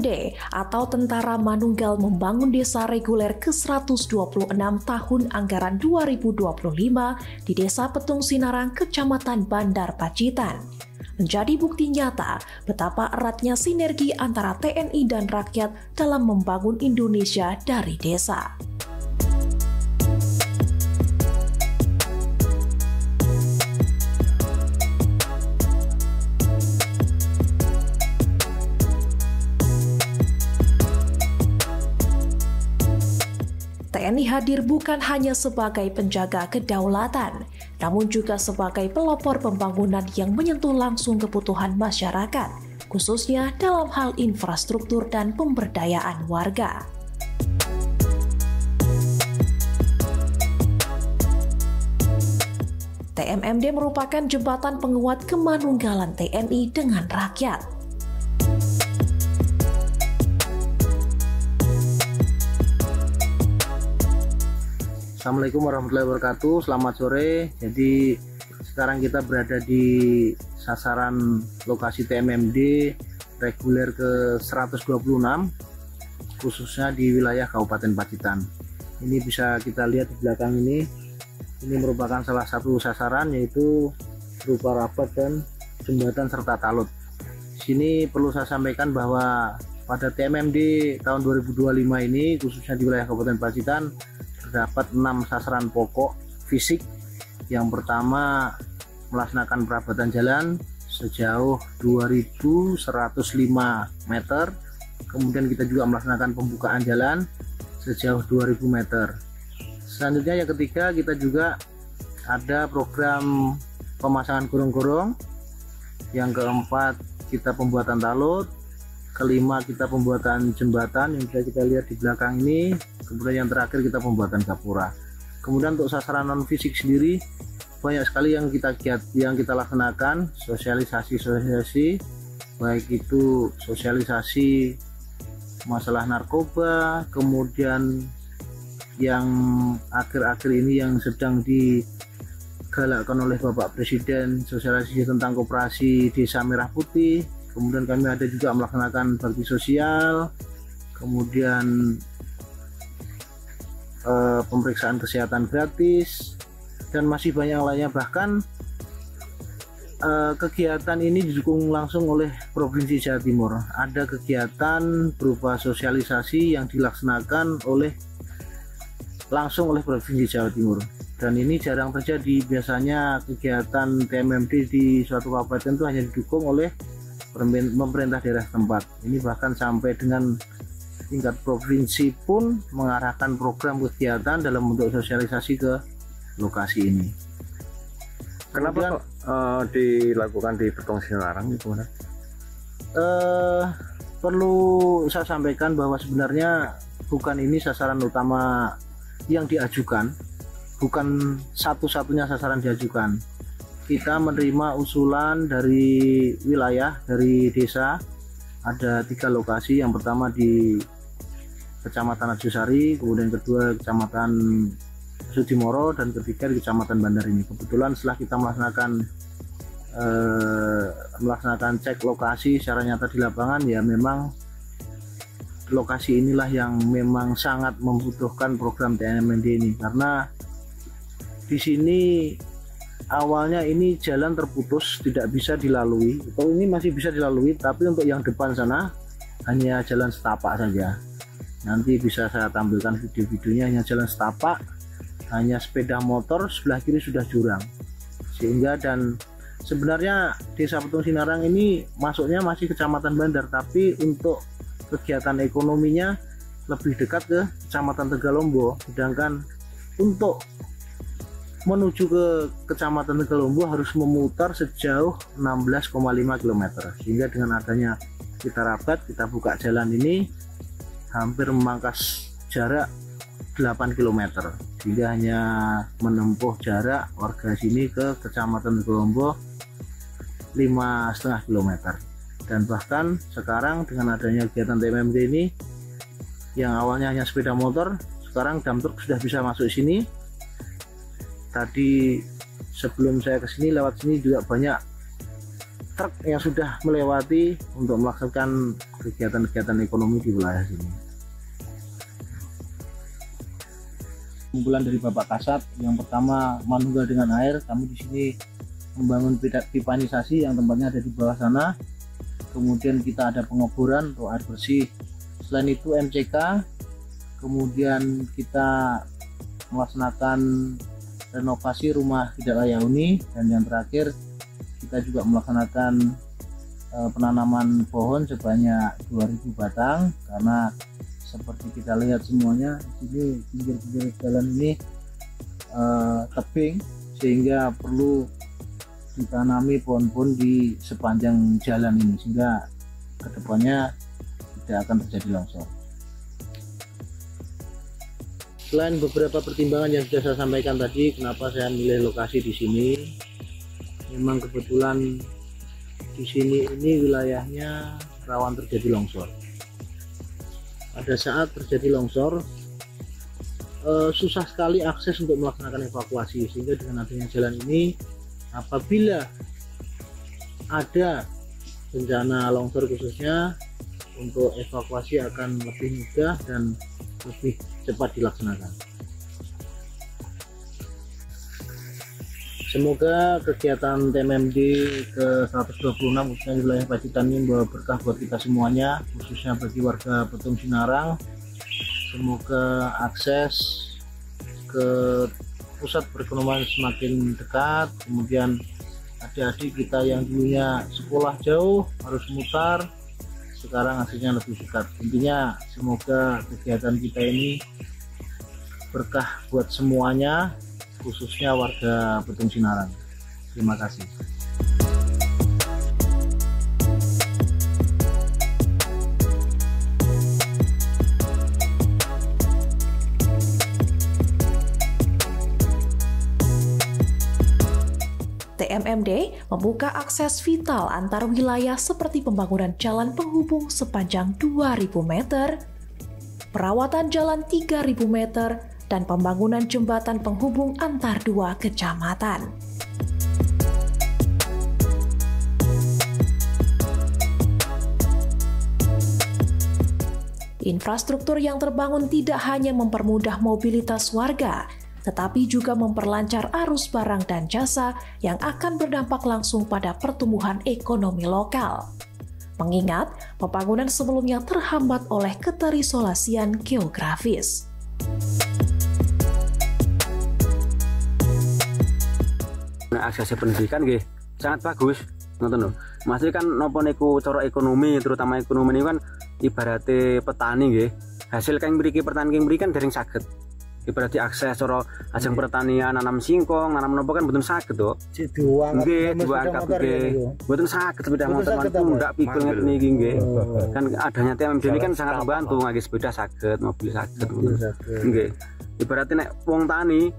TMMD atau Tentara Manunggal Membangun Desa Reguler ke-126 tahun anggaran 2025 di Desa Petung Sinarang, Kecamatan Bandar Pacitan, menjadi bukti nyata betapa eratnya sinergi antara TNI dan rakyat dalam membangun Indonesia dari desa. TNI hadir bukan hanya sebagai penjaga kedaulatan, namun juga sebagai pelopor pembangunan yang menyentuh langsung kebutuhan masyarakat, khususnya dalam hal infrastruktur dan pemberdayaan warga. TMMD merupakan jembatan penguat kemanunggalan TNI dengan rakyat. Assalamualaikum warahmatullahi wabarakatuh. Selamat sore. Jadi sekarang kita berada di sasaran lokasi TMMD reguler ke-126, khususnya di wilayah Kabupaten Pacitan. Ini bisa kita lihat di belakang ini. Ini merupakan salah satu sasaran, yaitu berupa rapat dan jembatan serta talut. Di sini perlu saya sampaikan bahwa pada TMMD tahun 2025 ini, khususnya di wilayah Kabupaten Pacitan, terdapat 6 sasaran pokok fisik. Yang pertama, melaksanakan perabatan jalan sejauh 2105 meter. Kemudian kita juga melaksanakan pembukaan jalan sejauh 2000 meter. Selanjutnya yang ketiga, kita juga ada program pemasangan gorong-gorong. Yang keempat, kita pembuatan talut. Kelima, kita pembuatan jembatan yang bisa kita lihat di belakang ini. Kemudian yang terakhir, kita pembuatan gapura. Kemudian untuk sasaran non fisik sendiri banyak sekali yang kita laksanakan, sosialisasi, baik itu sosialisasi masalah narkoba, kemudian yang akhir-akhir ini yang sedang digalakkan oleh Bapak Presiden, sosialisasi tentang koperasi Desa Merah Putih. Kemudian kami ada juga melaksanakan bakti sosial, kemudian pemeriksaan kesehatan gratis, dan masih banyak lainnya. Bahkan kegiatan ini didukung langsung oleh Provinsi Jawa Timur. Ada kegiatan berupa sosialisasi yang dilaksanakan langsung oleh Provinsi Jawa Timur, dan ini jarang terjadi. Biasanya kegiatan TMMD di suatu kabupaten itu hanya didukung oleh pemerintah daerah tempat. Ini bahkan sampai dengan tingkat provinsi pun mengarahkan program kegiatan dalam bentuk sosialisasi ke lokasi ini. Kenapa kok dilakukan di Petung Sinarang itu? Perlu saya sampaikan bahwa sebenarnya bukan ini sasaran utama yang diajukan, bukan satu-satunya sasaran diajukan. Kita menerima usulan dari wilayah, dari desa. Ada 3 lokasi. Yang pertama di Kecamatan Arjosari, kemudian kedua Kecamatan Sudimoro, dan ketiga di Kecamatan Bandar ini. Kebetulan setelah kita melaksanakan cek lokasi secara nyata di lapangan, ya memang lokasi inilah yang memang sangat membutuhkan program TMMD ini, karena di sini awalnya ini jalan terputus, tidak bisa dilalui. Atau ini masih bisa dilalui, tapi untuk yang depan sana hanya jalan setapak saja. Nanti bisa saya tampilkan video-videonya, hanya jalan setapak, hanya sepeda motor, sebelah kiri sudah jurang. Sehingga, dan sebenarnya Desa Petung Sinarang ini masuknya masih Kecamatan Bandar, tapi untuk kegiatan ekonominya lebih dekat ke Kecamatan Tegalombo. Sedangkan untuk menuju ke Kecamatan Tegalombo harus memutar sejauh 16,5 km. Sehingga dengan adanya kita rapat, kita buka jalan ini, hampir memangkas jarak 8 km. Sehingga hanya menempuh jarak warga sini ke Kecamatan Tegalombo 5,5 km. Dan bahkan sekarang dengan adanya kegiatan TMMD ini, yang awalnya hanya sepeda motor, sekarang dump truck sudah bisa masuk sini. Tadi sebelum saya kesini, lewat sini juga banyak truk yang sudah melewati untuk melaksanakan kegiatan-kegiatan ekonomi di wilayah sini. Keunggulan dari Bapak Kasat yang pertama manunggal dengan air, kami di sini membangun pipanisasi yang tempatnya ada di bawah sana. Kemudian kita ada pengeboran untuk air bersih. Selain itu MCK, kemudian kita melaksanakan renovasi rumah tidak layak huni, dan yang terakhir kita juga melaksanakan penanaman pohon sebanyak 2000 batang, karena seperti kita lihat semuanya di sini pinggir-pinggir jalan ini tebing, sehingga perlu ditanami pohon-pohon di sepanjang jalan ini sehingga kedepannya tidak akan terjadi longsor. Selain beberapa pertimbangan yang sudah saya sampaikan tadi, kenapa saya milih lokasi di sini, memang kebetulan di sini ini wilayahnya rawan terjadi longsor. Pada saat terjadi longsor, susah sekali akses untuk melaksanakan evakuasi, sehingga dengan adanya jalan ini, apabila ada bencana longsor khususnya, untuk evakuasi akan lebih mudah dan lebih cepat dilaksanakan. Semoga kegiatan TMMD ke-126 khususnya di wilayah Pacitan ini membawa berkah buat kita semuanya, khususnya bagi warga Petung Sinarang. Semoga akses ke pusat perekonomian semakin dekat, kemudian adik-adik kita yang dulunya sekolah jauh harus mutar, sekarang hasilnya lebih dekat. Intinya semoga kegiatan kita ini berkah buat semuanya, khususnya warga Petung Sinarang. Terima kasih. TMMD membuka akses vital antar wilayah seperti pembangunan jalan penghubung sepanjang 2000 meter, perawatan jalan 3000 meter, dan pembangunan jembatan penghubung antar dua kecamatan. Infrastruktur yang terbangun tidak hanya mempermudah mobilitas warga, tetapi juga memperlancar arus barang dan jasa yang akan berdampak langsung pada pertumbuhan ekonomi lokal. Mengingat pembangunan sebelumnya terhambat oleh keterisolasian geografis. Akses pendidikan nggih sangat bagus, ngoten lho. Masih kan napa niku cara ekonomi, terutama ekonomi ini kan ibaratnya petani nggih. Hasil kang mriki petani kang mriki kan dereng saged. Ibaratnya akses cara ajeng pertanian, nanam singkong, nanam napa kan mboten saged to. Nggih, diangkat nggih. Mboten saged sepeda motor pundak pikul ngeten niki nggih. Kan adanya TMMD ini kan sangat membantu, ngangge sepeda saged, mobil saged. Nggih. Ibaratnya nek wong tani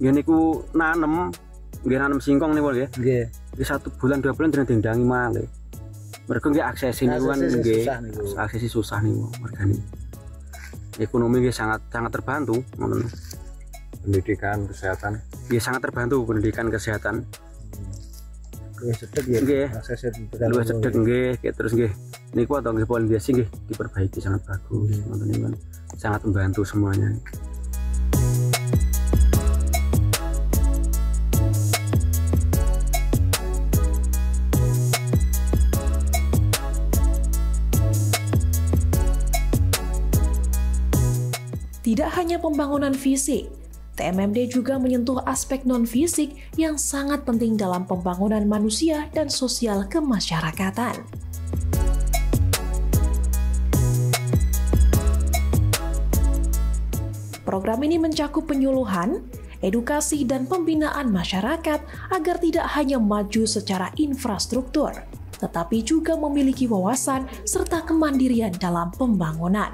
nggih niku nanem singkong niku nggih. Nggih. Di 1 bulan 2 bulan dendangi malih. Mergo nggih akses niku kan nggih. Akses susah niku mergane. Ekonomi sangat terbantu, pendidikan, kesehatan, sangat terbantu pendidikan kesehatan. Cedek ya, aksesnya luwih cedek nggih, terus nggih niku atau nggih pondasi nggih diperbaiki sangat bagus, kan sangat membantu semuanya. Tidak hanya pembangunan fisik, TMMD juga menyentuh aspek non-fisik yang sangat penting dalam pembangunan manusia dan sosial kemasyarakatan. Program ini mencakup penyuluhan, edukasi, dan pembinaan masyarakat agar tidak hanya maju secara infrastruktur, tetapi juga memiliki wawasan serta kemandirian dalam pembangunan.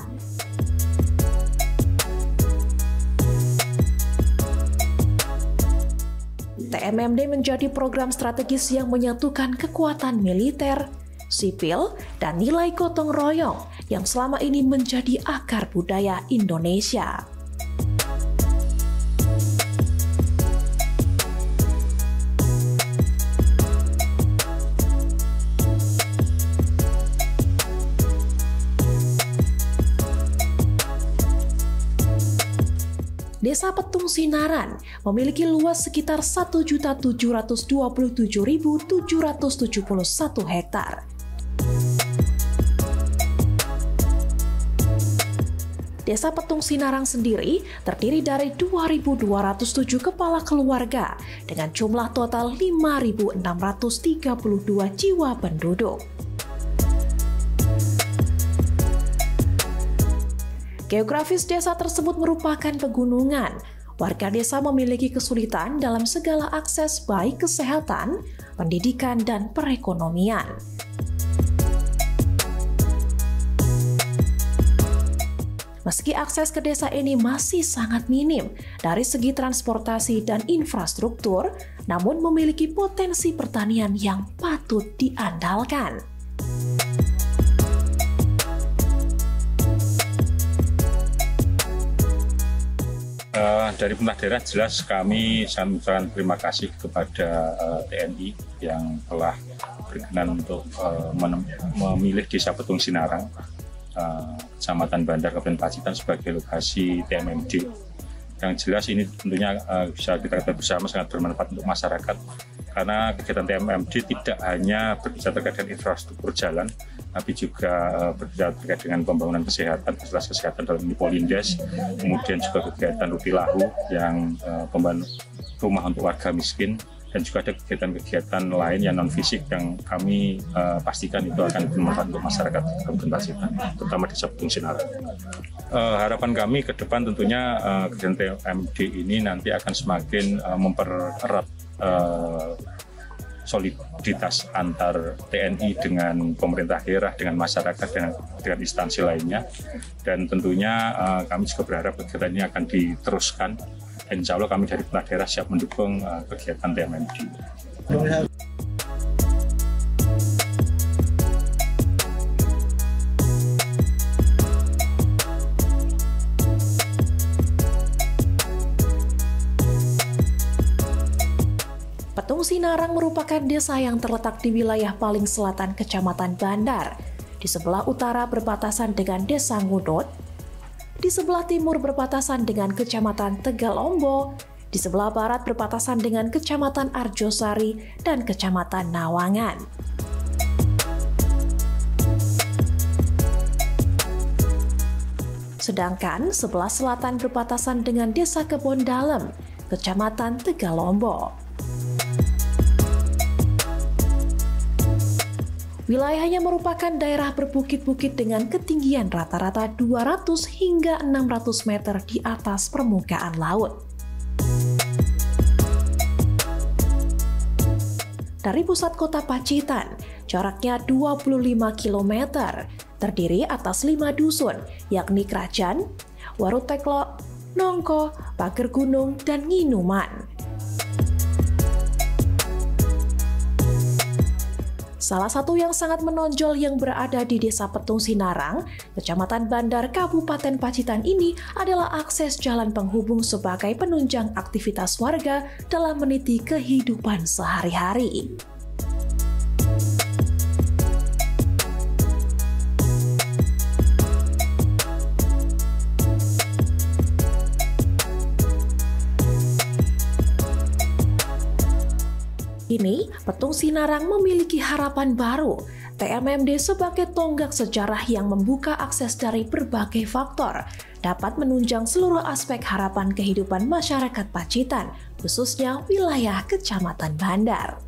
TMMD menjadi program strategis yang menyatukan kekuatan militer, sipil, dan nilai gotong royong yang selama ini menjadi akar budaya Indonesia. Desa Petung Sinaran memiliki luas sekitar 1.727.771 hektar. Desa Petung Sinaran sendiri terdiri dari 2.207 kepala keluarga dengan jumlah total 5.632 jiwa penduduk. Geografis desa tersebut merupakan pegunungan. Warga desa memiliki kesulitan dalam segala akses baik kesehatan, pendidikan, dan perekonomian. Meski akses ke desa ini masih sangat minim dari segi transportasi dan infrastruktur, namun memiliki potensi pertanian yang patut diandalkan. Dari pemerintah daerah jelas kami sangat mengucapkan terima kasih kepada TNI yang telah berkenan untuk memilih Desa Petung Sinaran, Kecamatan Bandar, Kabupaten Pacitan sebagai lokasi TMMD. Yang jelas ini tentunya bisa kita ketahui bersama sangat bermanfaat untuk masyarakat, karena kegiatan TMMD tidak hanya berbicara terkait dengan infrastruktur jalan, tapi juga berbicara terkait dengan pembangunan kesehatan, fasilitas kesehatan dalam ini Polindes, kemudian juga kegiatan Rutilahu yang pembangunan rumah untuk warga miskin, dan juga ada kegiatan-kegiatan lain yang non-fisik yang kami pastikan itu akan bermanfaat untuk masyarakat Kabupaten Pacitan, terutama di Petung Sinaran. Harapan kami ke depan tentunya kegiatan TMMD ini nanti akan semakin mempererat soliditas antar TNI dengan pemerintah daerah, dengan masyarakat, dengan instansi lainnya. Dan tentunya kami juga berharap kegiatan ini akan diteruskan. Dan insya Allah kami dari pemerintah daerah siap mendukung kegiatan TMMD. Petung Sinaran merupakan desa yang terletak di wilayah paling selatan Kecamatan Bandar. Di sebelah utara berbatasan dengan Desa Ngunut, di sebelah timur berbatasan dengan Kecamatan Tegalombo, di sebelah barat berbatasan dengan Kecamatan Arjosari dan Kecamatan Nawangan. Sedangkan sebelah selatan berbatasan dengan Desa Kebon Dalem, Kecamatan Tegalombo. Wilayahnya merupakan daerah berbukit-bukit dengan ketinggian rata-rata 200 hingga 600 meter di atas permukaan laut. Dari pusat kota Pacitan, jaraknya 25 km, terdiri atas 5 dusun, yakni Krajan, Waruteklo, Nongko, Pager Gunung, dan Nginuman. Salah satu yang sangat menonjol yang berada di Desa Petung Sinaran, Kecamatan Bandar, Kabupaten Pacitan ini adalah akses jalan penghubung sebagai penunjang aktivitas warga dalam meniti kehidupan sehari-hari. Kini, Petung Sinaran memiliki harapan baru. TMMD sebagai tonggak sejarah yang membuka akses dari berbagai faktor, dapat menunjang seluruh aspek harapan kehidupan masyarakat Pacitan, khususnya wilayah Kecamatan Bandar.